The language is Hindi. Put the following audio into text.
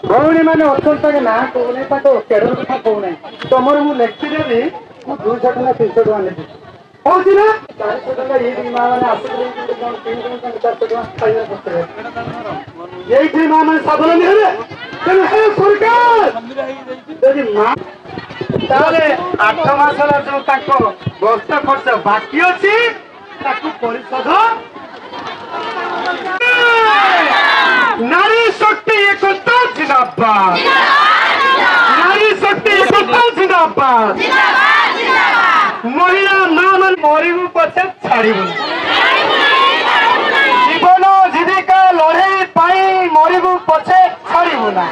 भौणी मैंने अच्छे ना कहूना केडर कथा कहूना तुम मुझे लेखिदेवी मुझे 200 टका 300 टका नेबी हूँ ना 400 टका ये माँ मैंने आस 400 टका खाଇବା पड़े ये माँ मैंने स्वावलम्बी हे सरकार यदि माँ ताले 8 मासर जो बस्त खर्च बाकी अच्छी परिशोध नारी शक्ति एकता जिंदाबाद नारी शक्ति एकता जिंदाबाद महिला माँ मन मरबू पछे छाड़बू जीवन जीविका लड़े मरबू पछे छाड़बू ना